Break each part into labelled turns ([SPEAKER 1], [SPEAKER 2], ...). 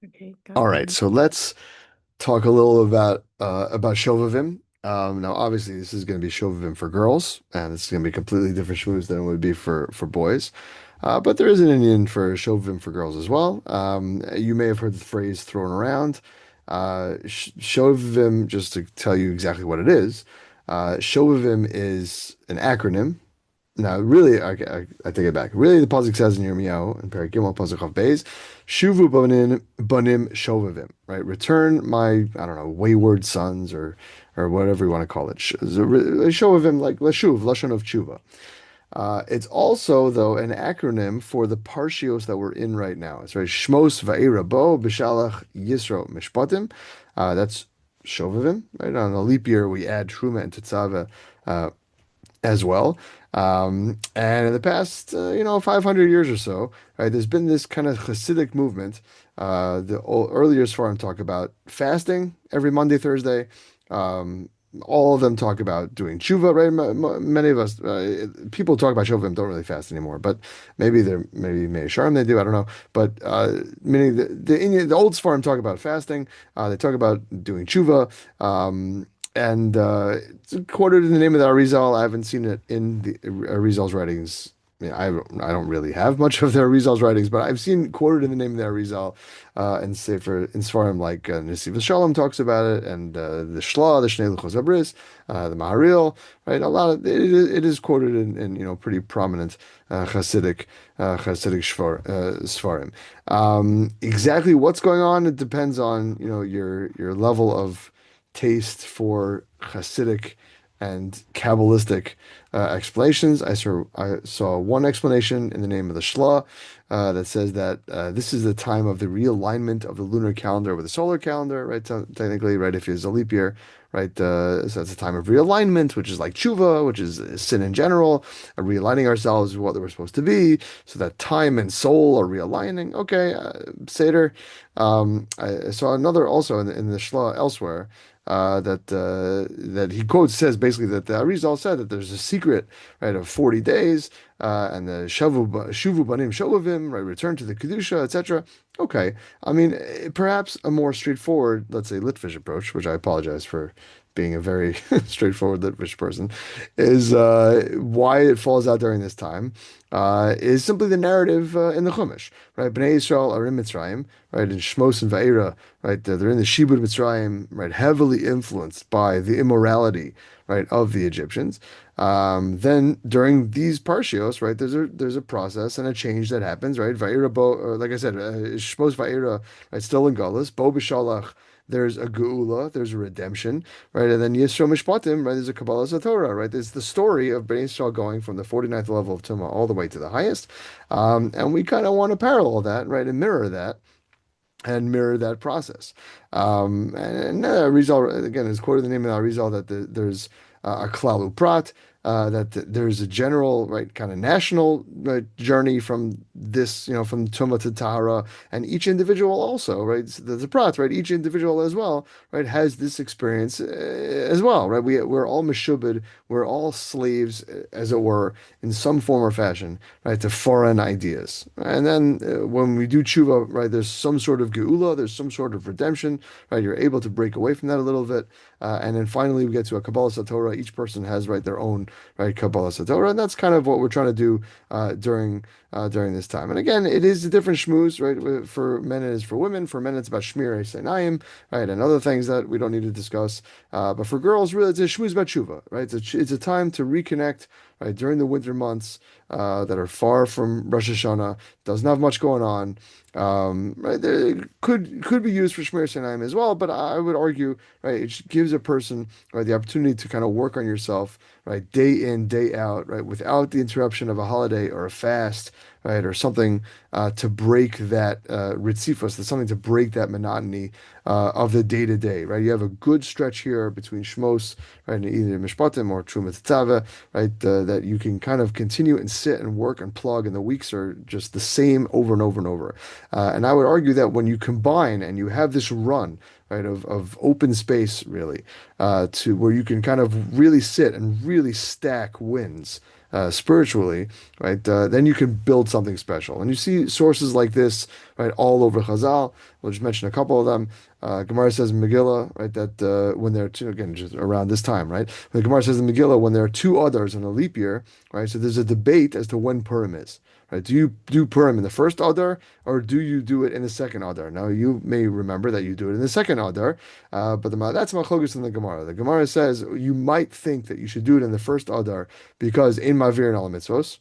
[SPEAKER 1] Okay,
[SPEAKER 2] All
[SPEAKER 1] got
[SPEAKER 2] right,
[SPEAKER 1] you.
[SPEAKER 2] so let's talk a little about Shovevim. Now, obviously, this is going to be Shovevim for girls, and it's going to be completely different schmooze than it would be for boys. But there is an Indian for Shovevim for girls as well. You may have heard the phrase thrown around. Shovevim, just to tell you exactly what it is, Shovevim is an acronym. No, really, I take it back. Really, the pasuk says in Yirmiyahu in Perek Gimel pasuk Chav Beis, "Shuvu banim shovavim." Right, return my I don't know wayward sons or whatever you want to call it. Shovavim like leshuv lashon of tshuva. It's also though an acronym for the parshios that we're in right now. It's right. Shmos va'era bo b'shalach yisro mishpatim. That's shovavim. Right on a leap year we add truma and tetzaveh as well. And in the past, 500 years or so, right, there's been this kind of Hasidic movement. Earlier Sfarim talk about fasting every Monday, Thursday. Um, all of them talk about doing tshuva, right? Many of us, people talk about shuvim don't really fast anymore, but maybe Sharm they do, I don't know. But meaning the old Sfarim talk about fasting. They talk about doing tshuva. And it's quoted in the name of the Arizal. I haven't seen it in the Arizal's writings. I don't really have much of the Arizal's writings, but I've seen quoted in the name of the Arizal and Sefer in Sfarim like Nesiv Shalom talks about it, and the Shla, the Shnei Luchos Abris, the Maharil, right? A lot of it is quoted in pretty prominent Hasidic Sfarim. Exactly what's going on, it depends on your level of taste for Hasidic and Kabbalistic explanations. I saw one explanation in the name of the Shla that says that this is the time of the realignment of the lunar calendar with the solar calendar, right? Technically, right, if it's a leap year, right? So it's a time of realignment, which is like tshuva, which is sin in general, realigning ourselves with what we're supposed to be, so that time and soul are realigning. Okay, Seder. I saw another also in the Shla elsewhere that he quotes says basically that the Arizal said that there's a secret, right, of 40 days, and the Shuvu Banim Shovavim, right, return to the Kedusha, etc. Okay, I mean, perhaps a more straightforward, let's say, Litvish approach, which I apologize for being a very straightforward Litvish person, is why it falls out during this time, is simply the narrative in the Chumash, right? Bnei Yisrael are in Mitzrayim, right, in Shmos and Va'era, right? They're in the Shibud Mitzrayim, right, heavily influenced by the immorality, right, of the Egyptians. Then during these parshios, right, there's a process and a change that happens, right? Va'era bo, like I said, Shmos Va'era, right, still in Galus, Bo B'Shalach. There's a geula, there's a redemption, right? And then Yisro Mishpatim, right? There's a Kabbalah Satorah, right? There's the story of Bnei Yisrael going from the 49th level of Tumah all the way to the highest. And we kind of want to parallel that, right? And mirror that process. And Rizal, again, is quoted in the name of Rizal that there's a klalu prat, that there's a general, right, kind of national, right, journey from this, from Tuma to Tahara, and each individual also, right, so there's a prat, right, each individual as well, right, has this experience as well, right, we're all meshubed, we're all slaves, as it were, in some form or fashion, right, to foreign ideas. And then when we do tshuva, right, there's some sort of geula, there's some sort of redemption, right, you're able to break away from that a little bit. And then finally we get to a Kabbalah Satorah. Each person has, right, their own, right, Kabbalah Satorah. And that's kind of what we're trying to do during this time. And again, it is a different shmooze, right? For men it is for women. For men it's about Shmir Einayim, right, and other things that we don't need to discuss. But for girls, really, it's a shmooze about tshuva, right? It's a time to reconnect, right, during the winter months that are far from Rosh Hashanah. Doesn't have much going on. Right, there could be used for Shmir Sinai as well, but I would argue, right, it gives a person, right, the opportunity to kind of work on yourself, right, day in, day out, right, without the interruption of a holiday or a fast, right, or something to break that ritzifos, that's something to break that monotony of the day to day, right? You have a good stretch here between Shmos, right, and either Mishpatim or Truma Tetzaveh, right, that you can kind of continue and sit and work and plug, and the weeks are just the same over and over and over. And I would argue that when you combine and you have this run, right, of open space, really, to where you can kind of really sit and really stack wins, spiritually, right? Then you can build something special. And you see sources like this, right, all over Chazal. We'll just mention a couple of them. Gemara says in Megillah, right, that when there are two, again, just around this time, right, when the Gemara says in Megillah, when there are two others in a leap year, right, so there's a debate as to when Purim is. Right? Do you do Purim in the first Adar or do you do it in the second Adar? Now you may remember that you do it in the second Adar, but that's Machlokes in the Gemara. The Gemara says you might think that you should do it in the first Adar because in Mavir and Al Mitzvos,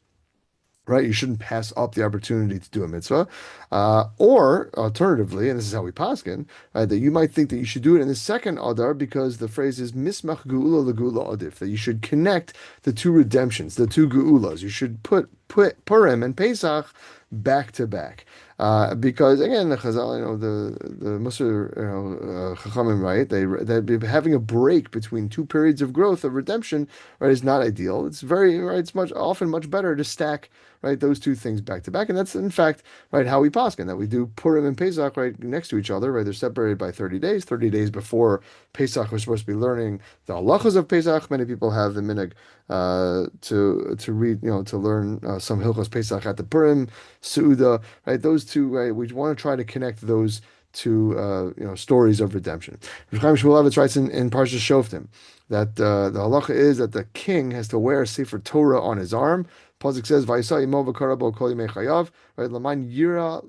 [SPEAKER 2] right? You shouldn't pass up the opportunity to do a mitzvah. Or alternatively, and this is how we paskin, right, that you might think that you should do it in the second Adar because the phrase is mismach geula legula adif, that you should connect the two redemptions, the two geulas. You should put Purim and Pesach back to back. Because again, the Chazal, the Mussar, Chachamim, right? They having a break between two periods of growth of redemption, right, is not ideal. It's very right. It's often much better to stack right those two things back to back, and that's in fact right how we paskin that we do Purim and Pesach right next to each other, right? They're separated by 30 days. 30 days before Pesach, we're supposed to be learning the halachas of Pesach. Many people have the minhag to read, to learn some Hilchos Pesach at the Purim Seuda, right? Those two, right? We want to try to connect those two, stories of redemption. Rav Chaim Shmulevitz writes in Parshas Shovevim that the halacha is that the king has to wear a sefer Torah on his arm. Pasuk says, "Vayisa imo v'karabo kol yimei chayav." Right, laman yilmad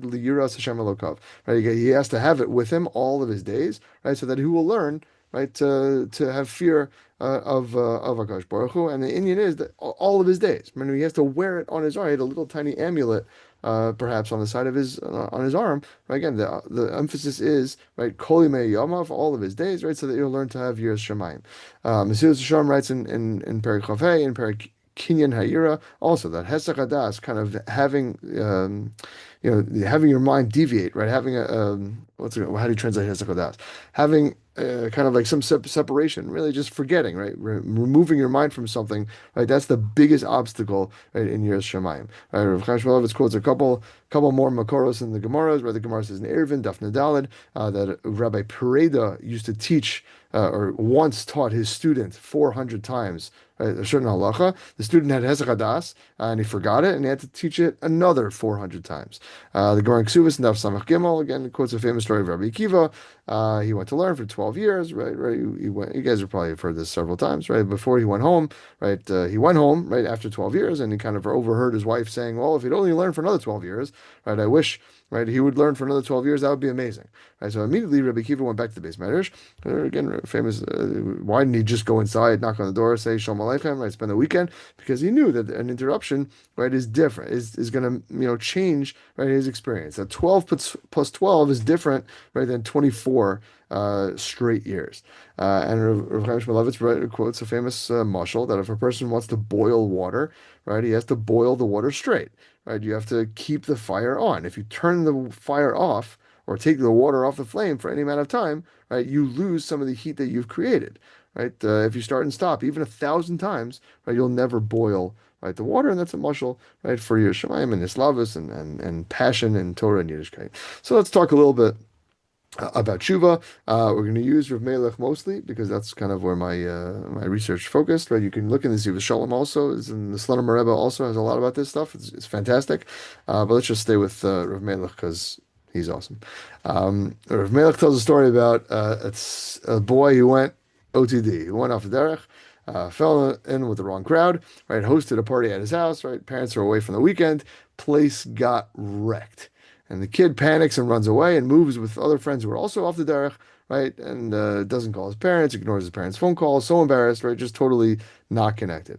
[SPEAKER 2] liyiras Hashem Elokav. Right, he has to have it with him all of his days, right, so that he will learn, right, to have fear of Hakadosh Baruch Hu. And the Indian is that all of his days. I mean, he has to wear it on his arm. He had a little tiny amulet, perhaps on the side of his on his arm. Right, again, the emphasis is right kol yimei yamav, all of his days, right, so that you'll learn to have yiras shamayim. Mesilas Yesharim writes in Perek Chavei, in Perek Kinyan Ha'ira, also that Hesach Hadas, kind of having, having your mind deviate, right? Having how do you translate Hesach Hadas? Having kind of like some separation, really just forgetting, right? Removing your mind from something, right? That's the biggest obstacle, right, in Yiras Shamayim. Right? Rav Chaim Shmulevitz quotes a couple more Makoros in the Gemaras, where the Gemara says in Eruvin, Daf Nadalid, that Rabbi Pereda used to teach, or once taught his student 400 times, right, a certain halacha. The student had Hesach Hadas, and he forgot it, and he had to teach it another 400 times. The Gemara in Ksubis and Daf Samach Gimel, again, quotes a famous story of Rabbi Akiva. He went to learn for 12 years, right? He went, you guys have probably heard this several times, right? Before he went home, right? He went home, right, after 12 years, and he kind of overheard his wife saying, well, if he'd only learned for another 12 years, right, I wish, right, he would learn for another 12 years, that would be amazing, right? So immediately Rabbi Akiva went back to the Beis Medrash. Again, famous, why didn't he just go inside, knock on the door, say Shalom Aleichem, right, spend the weekend? Because he knew that an interruption, right, is different, is going to, change, right, his experience. That 12 plus 12 is different, right, than 24 straight years. And Rav Chaim Shmulevitz quotes a famous mashal that if a person wants to boil water, right, he has to boil the water straight, right? You have to keep the fire on. If you turn the fire off or take the water off the flame for any amount of time, right, you lose some of the heat that you've created, right? If you start and stop even 1,000 times, right, you'll never boil, right, the water, and that's a mashal, right, for Yiras Shamayim and Islavus and passion and Torah and Yiddishkeit. So let's talk a little bit about tshuva. We're going to use Rav Melech mostly because that's kind of where my research focused. Right, you can look in the Ziva Shalom also, and the Slonimer Rebbe also has a lot about this stuff. It's fantastic. But let's just stay with Rav Melech because he's awesome. Rav Melech tells a story about it's a boy who went OTD, who went off the derech, fell in with the wrong crowd. Right, hosted a party at his house. Right, parents are away from the weekend. Place got wrecked. And the kid panics and runs away and moves with other friends who are also off the derech, right? And doesn't call his parents, ignores his parents' phone calls, so embarrassed, right? Just totally not connected.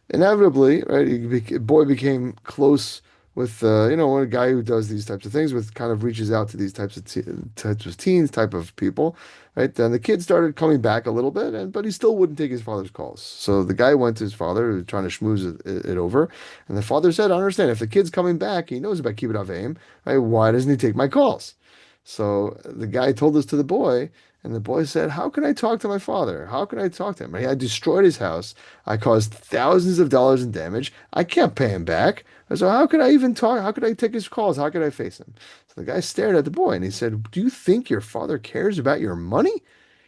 [SPEAKER 2] Inevitably, right, boy became close with, a guy who does these types of things, with kind of reaches out to these types of teens, type of people, right? Then the kid started coming back a little bit, but he still wouldn't take his father's calls. So the guy went to his father, who was trying to schmooze it over, and the father said, I understand, if the kid's coming back, he knows about Kibbut Aveim, right? Why doesn't he take my calls? So the guy told this to the boy, and the boy said, how can I talk to my father? How can I talk to him? I destroyed his house. I caused thousands of dollars in damage. I can't pay him back. So how could I even talk? How could I take his calls? How could I face him? So the guy stared at the boy and he said, do you think your father cares about your money?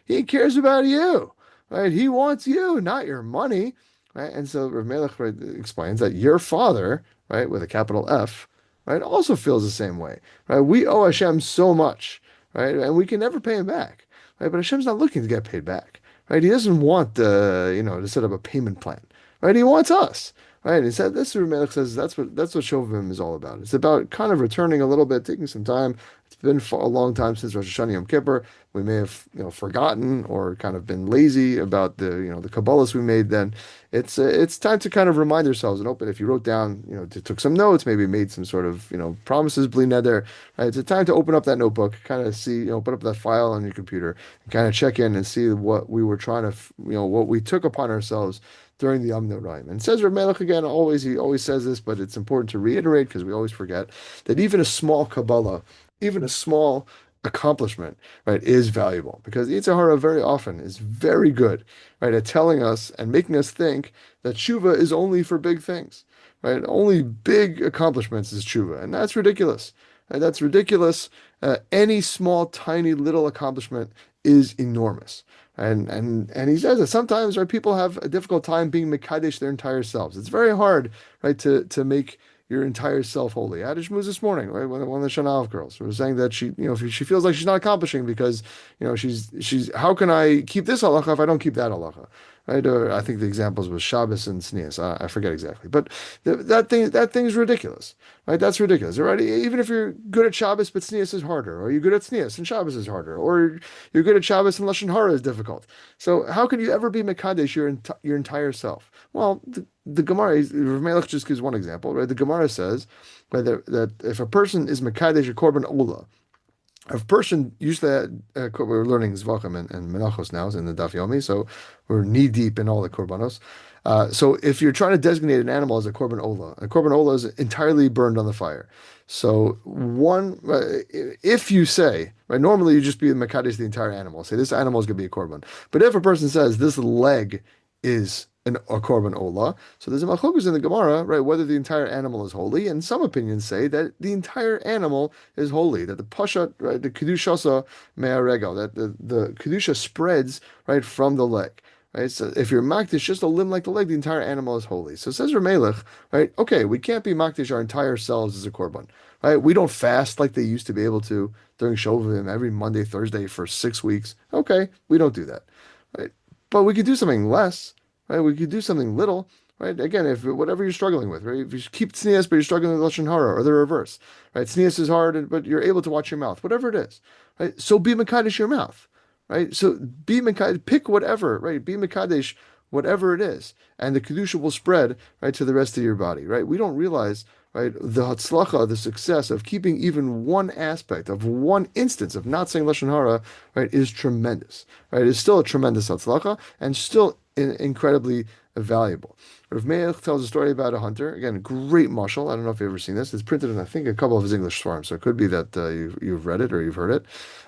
[SPEAKER 2] He cares about you, right? He wants you, not your money, right? And so Rav Melech, right, explains that your father, right, with a capital F, right, also feels the same way, right? We owe Hashem so much, right, and we can never pay him back, right? But Hashem's not looking to get paid back, right? He doesn't want to set up a payment plan, right? He wants us. Right, he said this. Melech says that's what Shovevim is all about. It's about kind of returning a little bit, taking some time. It's been a long time since Rosh Hashanah Yom Kippur. We may have forgotten or kind of been lazy about the Kabbalahs we made. Then it's time to kind of remind ourselves and open. If you wrote down, took some notes, maybe made some sort of promises, bli neder. Right, it's a time to open up that notebook, kind of see, put up that file on your computer, and kind of check in and see what we were trying to, what we took upon ourselves during the Amnot Raim. And says Rav Melech again, he always says this, but it's important to reiterate because we always forget that even a small Kabbalah, even a small accomplishment, right, is valuable because the Yetzer Hara very often is very good, right, at telling us and making us think that tshuva is only for big things, right? Only big accomplishments is tshuva, and that's ridiculous. Right? That's ridiculous. Any small, tiny, little accomplishment is enormous. And he says that sometimes, right, people have a difficult time being mekadesh their entire selves. It's very hard, right, to make your entire self holy. I had a shmooze this morning, right? One of the Shanav girls was saying that she feels like she's not accomplishing because she's how can I keep this halacha if I don't keep that halacha, right? Or I think the examples was Shabbos and Tznius. I forget exactly, but that thing's ridiculous, right? That's ridiculous, right? Even if you're good at Shabbos, but Tznius is harder, or you're good at Tznius and Shabbos is harder, or you're good at Shabbos and Lashon Hara is difficult. So how can you ever be mekadesh your entire self? Well, the Gemara, Rav Melech just gives one example, right? The Gemara says right, that if a person is mekadesh a korban ola, if a person used that, we're learning Zvachim and Menachos now in the Daf Yomi, so we're knee deep in all the korbanos. So if you're trying to designate an animal as a korban ola is entirely burned on the fire. So if you say, right, normally you just be mekadesh the entire animal, say this animal is going to be a korban. But if a person says this leg is a korban ola, so there's a machlokus in the Gemara, right, whether the entire animal is holy, and some opinions say that the entire animal is holy, that the pashat, right, the kedushasa me'aregel, that the kedusha spreads right from the leg. Right, so if you're makdish just a limb like the leg, the entire animal is holy. So says Rav Melech, right? Okay, we can't be makdish our entire selves as a korban, right? We don't fast like they used to be able to during Shovevim every Monday, Thursday for 6 weeks. Okay, we don't do that, right? But we could do something less, right? We could do something little, right? Again, if whatever you're struggling with, right? If you keep tznius but you're struggling with lashon hara or the reverse, right? Tznius is hard, but you're able to watch your mouth, whatever it is, right? So be mekadesh your mouth. Right? So be Mekadesh, pick whatever, right? Be Mekadesh, whatever it is. And the Kedusha will spread, right, to the rest of your body, right? We don't realize, right, the Hatzlacha, the success of keeping even one aspect of one instance of not saying Lashon Hara, right, is tremendous, right? It's still a tremendous Hatzlacha and still incredibly valuable. Rav Meir tells a story about a hunter. Again, great mashal. I don't know if you've ever seen this. It's printed in, I think, a couple of his English svarim, so it could be that you've read it or you've heard it.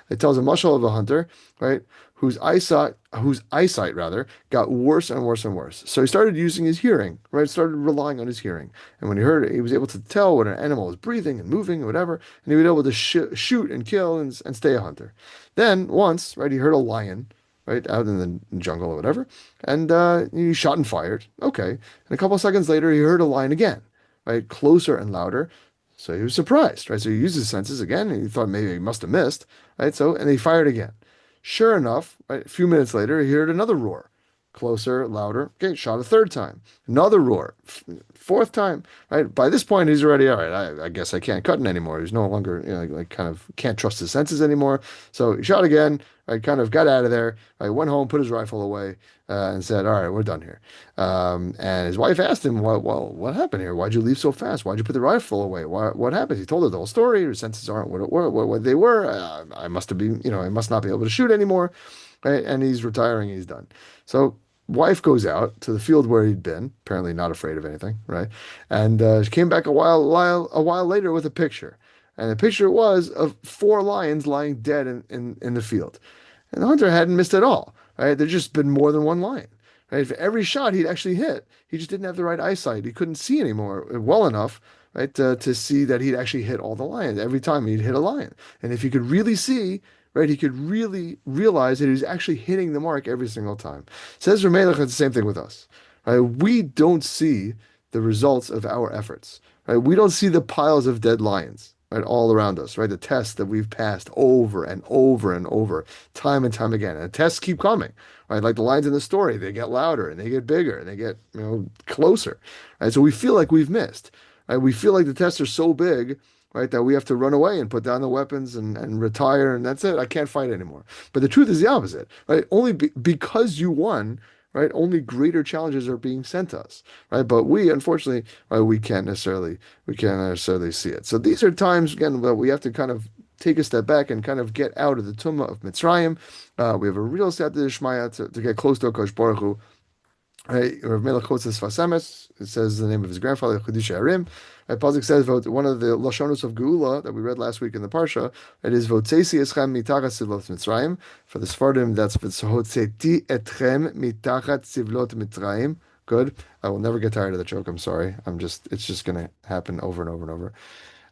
[SPEAKER 2] It tells a mashal of a hunter, right, whose eyesight rather got worse and worse and worse. So he started using his hearing, right, started relying on his hearing. And when he heard it, he was able to tell when an animal was breathing and moving and whatever, and he was able to shoot and kill and stay a hunter. Then once, right, he heard a lion, right, out in the jungle or whatever, and he shot and fired. Okay. And a couple of seconds later, he heard a lion again, right, closer and louder. So he was surprised, right? So he used his senses again, and he thought maybe he must have missed, right? And he fired again. Sure enough, right, a few minutes later, he heard another roar. Closer, louder. Okay, shot a third time. Another roar. Fourth time, right? By this point, he's already, all right, I guess I can't cut it anymore. He's no longer, like kind of can't trust his senses anymore. So he shot again, right, kind of got out of there, right, went home, put his rifle away, and said, all right, we're done here. And his wife asked him, well, what happened here? Why'd you leave so fast? Why'd you put the rifle away? What happened? He told her the whole story. Her senses aren't what they were. I must have been, I must not be able to shoot anymore. Right? And he's retiring. He's done. So wife goes out to the field where he'd been, apparently not afraid of anything, right? And she came back a while later with a picture. And the picture was of 4 lions lying dead in the field. And the hunter hadn't missed at all, right? There'd just been more than one lion, right? For every shot he'd actually hit, he just didn't have the right eyesight. He couldn't see anymore well enough, right, to see that he'd actually hit all the lions. Every time he'd hit a lion. And if he could really see, right, he could really realize that he was actually hitting the mark every single time. Says Rav Melech, it's the same thing with us, right? We don't see the results of our efforts, right? We don't see the piles of dead lions, right, all around us, right? The tests that we've passed over and over and over, time and time again. And the tests keep coming, right? Like the lines in the story, they get louder and they get bigger and they get, closer, right? So we feel like we've missed, right? We feel like the tests are so big, right, that we have to run away and put down the weapons and retire, and that's it. I can't fight anymore. But the truth is the opposite, right? Because you won, right? Only greater challenges are being sent to us, right? But we, unfortunately, right, we can't necessarily see it. So these are times again that we have to kind of take a step back and kind of get out of the tumah of Mitzrayim. We have a real siyata d'shmaya to get close to Hakadosh Baruch Hu. Right, Rav Melech quotes this Fasemes. It says the name of his grandfather, Chiddushei Harim. Right, Pasuk says one of the lashonos of Geula that we read last week in the parsha. It is Votzesi eschem mitachat sivlot Mitzrayim. For the Sephardim, that's V'tzotzeti etchem mitachat sivlot Mitzrayim. Good. I will never get tired of the joke. I'm sorry. It's just gonna happen over and over and over.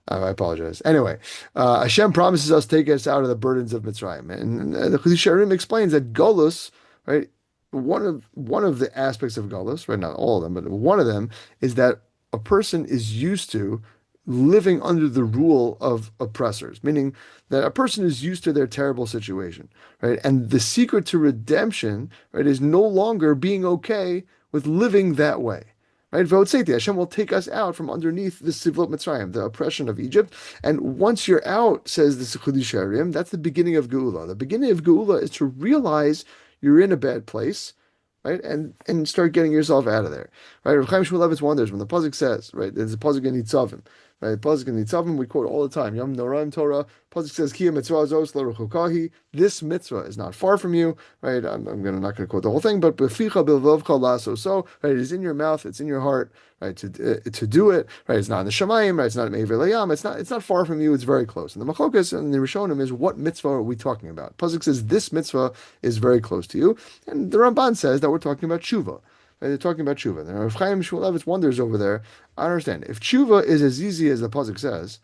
[SPEAKER 2] I apologize. Anyway, Hashem promises us to take us out of the burdens of Mitzrayim, and the Chiddushei Harim explains that Golus, right? One of the aspects of Golus, right? Not all of them, but one of them is that a person is used to living under the rule of oppressors, meaning that a person is used to their terrible situation, right? And the secret to redemption, right, is no longer being okay with living that way. Right? V'otzeti, Hashem will take us out from underneath the Sivlot Mitzrayim, the oppression of Egypt. And once you're out, says the Chiddushei Harim, that's the beginning of Geula. The beginning of Geula is to realize you're in a bad place, right? And start getting yourself out of there, right? Rav Chaim Shmulevitz wonders when the pasuk says, right? There's a pasuk in Nitzavim, right? The pasuk in Nitzavim we quote all the time. Yom Noraim Torah. Pasuk says, "Ki mitzvah zos lo rechukahi." This mitzvah is not far from you, right? I'm not going to quote the whole thing, but beficha bilvavcha laso. So, right? It is in your mouth. It's in your heart, right? To do it, right? It's not in the Shemayim, right? It's not in Me'evei Layam. It's not far from you. It's very close. And the Machokas and the Rishonim is what mitzvah are we talking about? Pasuk says this mitzvah is very close to you, and the Ramban says that we're talking about tshuva. Right? They're talking about tshuva. And Rav Chaim Shmulevitz wonders over there. I understand if tshuva is as easy as the pasuk says.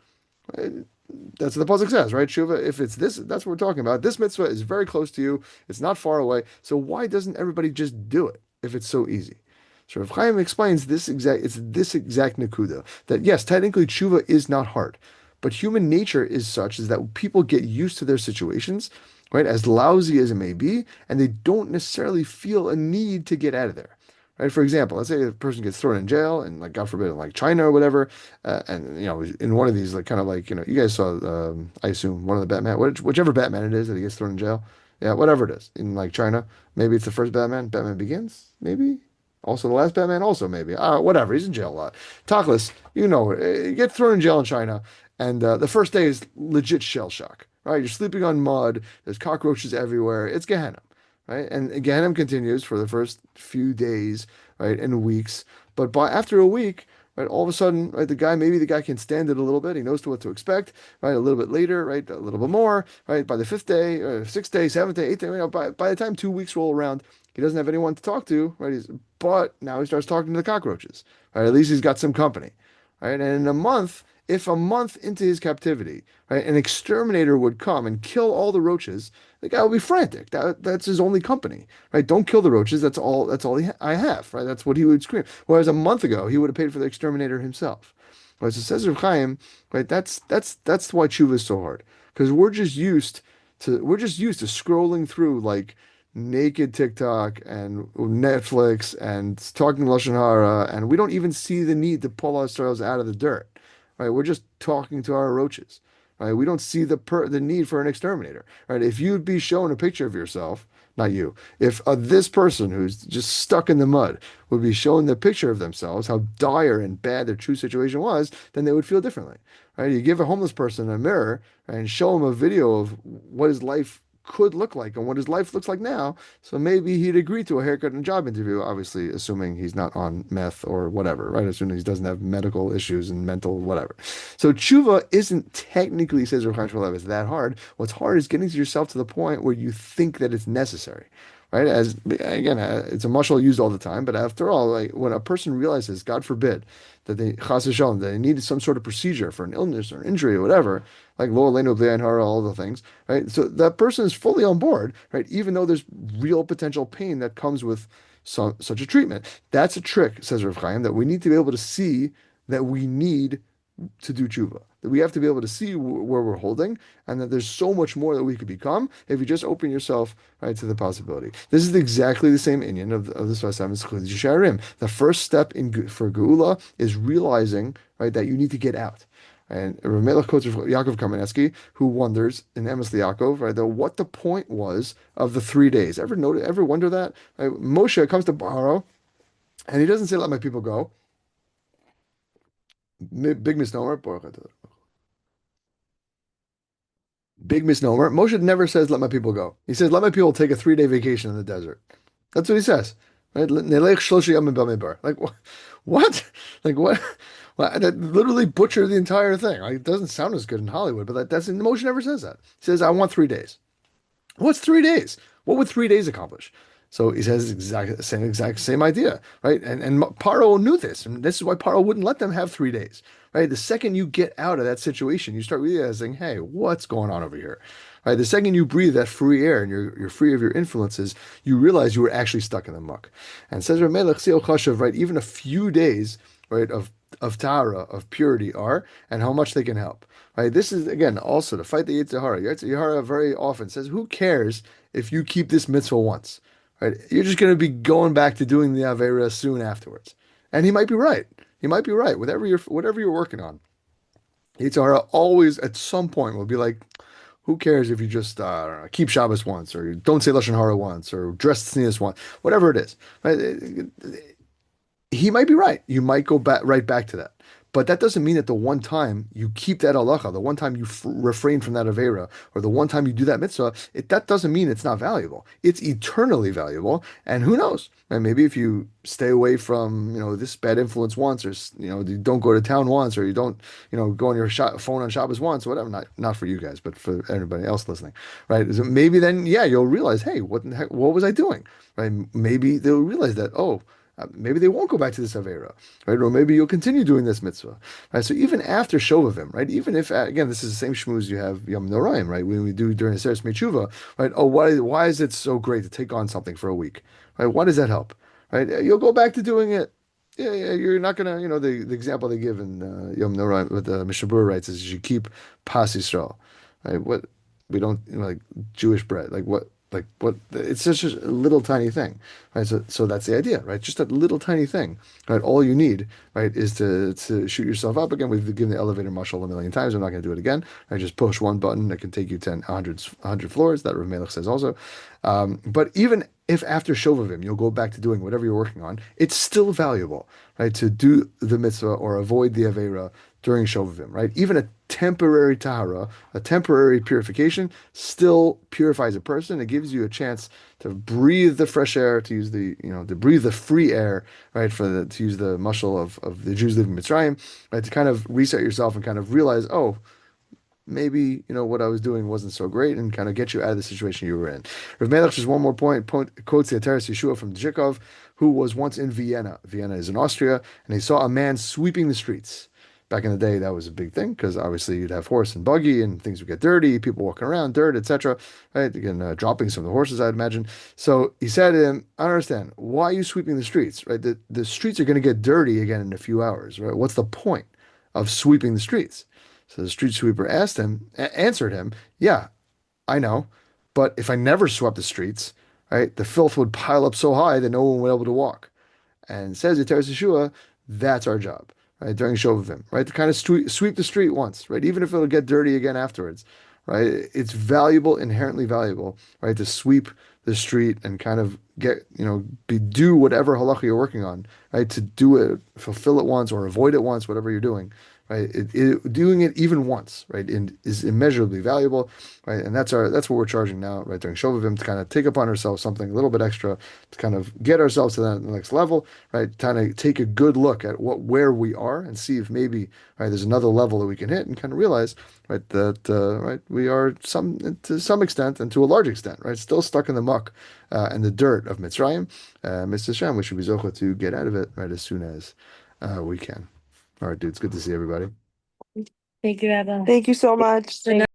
[SPEAKER 2] Right? That's what the pasuk says, right? Tshuva, if it's this, that's what we're talking about. This mitzvah is very close to you. It's not far away. So why doesn't everybody just do it if it's so easy? So Rav Chaim explains it's this exact nakuda, that yes, technically tshuva is not hard, but human nature is such is that people get used to their situations, right, as lousy as it may be, and they don't necessarily feel a need to get out of there. Right? For example, let's say a person gets thrown in jail, and like God forbid, in like China or whatever, and in one of these, like kind of like you guys saw, I assume one of the Batman, whichever Batman it is that he gets thrown in jail, yeah, whatever it is in like China, maybe it's the first Batman Begins, maybe. Also, the last Batman, also maybe. Whatever. He's in jail a lot. Talkless, you get thrown in jail in China, and the first day is legit shell shock. Right? You're sleeping on mud. There's cockroaches everywhere. It's Gehenna. Right? And Gehenna continues for the first few days, right, and weeks. But after a week, right, all of a sudden, right, maybe the guy can stand it a little bit. He knows what to expect, right? A little bit later, right, a little bit more, right? By the fifth day, sixth day, seventh day, eighth day, by the time 2 weeks roll around, he doesn't have anyone to talk to, right? But now he starts talking to the cockroaches, right? At least he's got some company, right? And in a month, if a month into his captivity, right, an exterminator would come and kill all the roaches, the guy would be frantic. That's his only company, right? Don't kill the roaches. That's all. I have, right? That's what he would scream. Whereas a month ago, he would have paid for the exterminator himself. Right? So says Rav Chaim, right? That's why tshuva is so hard, because we're just used to scrolling through like naked TikTok and Netflix and talking Lashon Hara, and we don't even see the need to pull ourselves out of the dirt. Right? We're just talking to our roaches. Right? We don't see the need for an exterminator. Right? If you'd be shown a picture of yourself, not you, if this person who's just stuck in the mud would be shown the picture of themselves, how dire and bad their true situation was, then they would feel differently. Right? You give a homeless person a mirror, right, and show him a video of what his life could look like and what his life looks like now. So maybe he'd agree to a haircut and a job interview, obviously assuming he's not on meth or whatever, right? Assuming he doesn't have medical issues and mental whatever. So tshuva isn't technically, says Rav Chaim Shmulevitz, that hard. What's hard is getting yourself to the point where you think that it's necessary. Right? As again, it's a mashal used all the time, but after all, like when a person realizes, God forbid, that they chas v'shalom, that they needed some sort of procedure for an illness or an injury or whatever, like lo aleinu b'lei ein hara, all the things, right? So that person is fully on board, right? Even though there's real potential pain that comes with such a treatment. That's a trick, says Rav Chaim, that we need to be able to see that we need to do tshuva. That we have to be able to see where we're holding, and that there's so much more that we could become if you just open yourself right to the possibility. This is exactly the same inyan of the Sfas Emes. The first step for Geula is realizing right that you need to get out. And Rav Melech quotes Yaakov Kamenetsky, who wonders in Emes Yaakov, right, what the point was of the 3 days. Ever wonder that? Right? Moshe comes to Paro, and he doesn't say, "Let my people go." Big misnomer. Big misnomer. Moshe never says, "Let my people go." He says, "Let my people take a 3-day vacation in the desert." That's what he says. Right? Nelech shloshi yamim b'midbar. Like what? Like what? Well, that literally butchered the entire thing. Like, it doesn't sound as good in Hollywood, but that's Moshe never says that. He says, "I want 3 days." What's 3 days? What would 3 days accomplish? So he says exact same idea, right? And Paro knew this, and this is why Paro wouldn't let them have 3 days, right? The second you get out of that situation, you start realizing, hey, what's going on over here, right? The second you breathe that free air and you're free of your influences, you realize you were actually stuck in the muck. And says Rav Melech Seo Chashav, right? Even a few days, right, of Tara, of purity are, and how much they can help. Right? This is again also to fight the Yetzer Hara. Yetzer Hara very often says, "Who cares if you keep this mitzvah once? Right? You're just going to be going back to doing the Avera soon afterwards." And he might be right. He might be right. Whatever you're working on, Yetzer Hara always at some point will be like, "Who cares if you just keep Shabbos once, or don't say Lashon Hara once, or dress tznius once, whatever it is." Right? He might be right. You might go back right back to that. But that doesn't mean that the one time you keep that halacha, the one time you refrain from that avera, or the one time you do that mitzvah, that doesn't mean it's not valuable. It's eternally valuable. And who knows? And maybe if you stay away from, this bad influence once, or, you don't go to town once, or you don't, go on your phone on Shabbos once, whatever, not for you guys, but for everybody else listening, right? So maybe then, yeah, you'll realize, hey, what the heck, what was I doing? Right? Maybe they'll realize that, oh, maybe they won't go back to this Avera, right? Or maybe you'll continue doing this mitzvah, right? So even after Shovevim, right? Even if, again, this is the same shmooze you have Yom Noraim, right? When we do during the Seres Mechuva, right? Oh, why is it so great to take on something for a week, right? Why does that help, right? You'll go back to doing it. Yeah, yeah, you're not gonna, the example they give in Yom Noraim, what the Mishnah Berurah writes is you keep Pas Yisrael, right? What we don't, like Jewish bread, like what it's just a little tiny thing, right? So that's the idea, right? Just a little tiny thing, right? All you need, right, is to shoot yourself up again. We've given the elevator muscle a million times. I'm not going to do it again. I just push one button that can take you 100 floors. That Rav Melech says also. But even if after Shovevim you'll go back to doing whatever you're working on, it's still valuable, right? To do the mitzvah or avoid the avera during Shovevim, right? Even a temporary tahara, a temporary purification, still purifies a person. It gives you a chance to breathe the fresh air, to use to breathe the free air, right? To use the muscle of the Jews living in Mitzrayim, right? To kind of reset yourself and kind of realize, oh, maybe what I was doing wasn't so great, and kind of get you out of the situation you were in. Rav Melech, just one more point, quotes the Ateres Yeshua from Zhikov, who was once in Vienna. Vienna is in Austria, and he saw a man sweeping the streets. Back in the day, that was a big thing because obviously you'd have horse and buggy, and things would get dirty, people walking around, dirt, etc. Right? Again, droppings from the horses, I'd imagine. So he said to him, "I don't understand. Why are you sweeping the streets? Right? The streets are going to get dirty again in a few hours. Right? What's the point of sweeping the streets?" So the street sweeper answered him, "Yeah, I know, but if I never swept the streets, right, the filth would pile up so high that no one would be able to walk." And says Yeteres Yeshua, that's our job, right, during Shovavim, right, to kind of sweep the street once, right, even if it'll get dirty again afterwards, right. It's valuable, inherently valuable, right, to sweep the street and kind of do whatever halacha you're working on, right, to do it, fulfill it once or avoid it once, whatever you're doing. Right, doing it even once, right, is immeasurably valuable, right, and that's what we're charging now, right, during Shovavim, to kind of take upon ourselves something a little bit extra to kind of get ourselves to that next level, right, kind of take a good look at where we are and see if maybe, right, there's another level that we can hit, and kind of realize, right, that right, we are to some extent and to a large extent, right, still stuck in the muck and the dirt of Mitzrayim. Mr. Shem, we should be zocha to get out of it right as soon as we can. All right, dude. It's good to see everybody.
[SPEAKER 1] Thank you, Abba. Thank you so much.